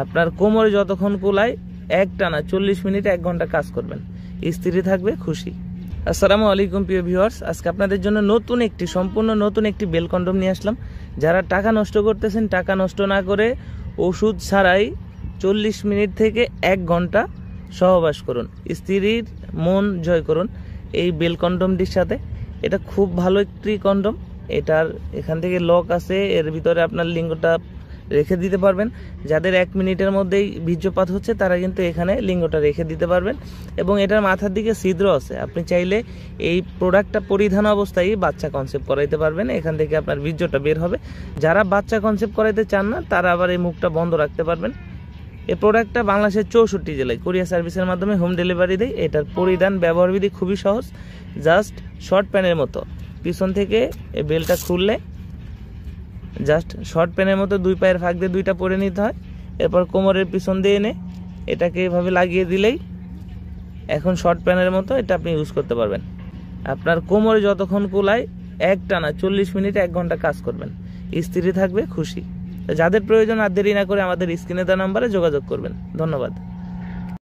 আপনার কোমরে যতক্ষণ কুলায় একটানা 40 মিনিট 1 ঘন্টা কাজ করবেন, স্ত্রী থাকবে খুশি। আসসালামু আলাইকুম প্রিয় ভিউয়ার্স, আজকে আপনাদের জন্য সম্পূর্ণ নতুন একটি বেল কন্ডম নিয়ে আসলাম। যারা টাকা নষ্ট করতেছেন, টাকা নষ্ট না করে ওষুধ ছাড়াই 40 মিনিট থেকে 1 ঘন্টা সহবাস করুন, স্ত্রীর মন জয় করুন এই বেল কন্ডমটির সাথে। এটা খুব ভালো একটি কন্ডম। এটার এখান থেকে লক আছে, এর ভিতরে আপনার লিঙ্গটা রেখে দিতে পারবেন। যাদের 1 মিনিটের মধ্যেই বীর্যপাত হচ্ছে তারা কিন্তু এখানে লিঙ্গটা রেখে দিতে পারবেন। এবং এটার মাথার দিকে ছিদ্র আছে, আপনি চাইলে এই প্রোডাক্টটা পরিধান অবস্থায় বাচ্চা কনসেপ্ট করাইতে পারবেন, এখান থেকে আপনার বীর্যটা বের হবে। যারা বাচ্চা কনসেপ্ট করাইতে চান না তারা আবার এই মুখটা বন্ধ রাখতে পারবেন। এই প্রোডাক্টটা বাংলাদেশের 64 জেলায় কুরিয়ার সার্ভিসের মাধ্যমে হোম ডেলিভারি দেয়। এটার পরিধান ব্যবহারবিধি খুবই সহজ, জাস্ট শর্ট প্যানের মতো। পিছন থেকে এই বেলটা খুললে জাস্ট শর্ট প্যানের মতো 2 পায়ের ফাঁক দিয়ে 2টা পরে নিতে হয়। এরপর কোমরের পিছন দিয়ে এনে এটাকে এভাবে লাগিয়ে দিলেই এখন শর্ট প্যানের মতো এটা আপনি ইউজ করতে পারবেন। আপনার কোমরে যতক্ষণ কুলায় একটানা 40 মিনিট 1 ঘন্টা কাজ করবেন, স্ত্রী থাকবে খুশি। যাদের প্রয়োজন আর দেরি না করে আমাদের স্ক্রিনে দেওয়া নাম্বারে যোগাযোগ করবেন। ধন্যবাদ।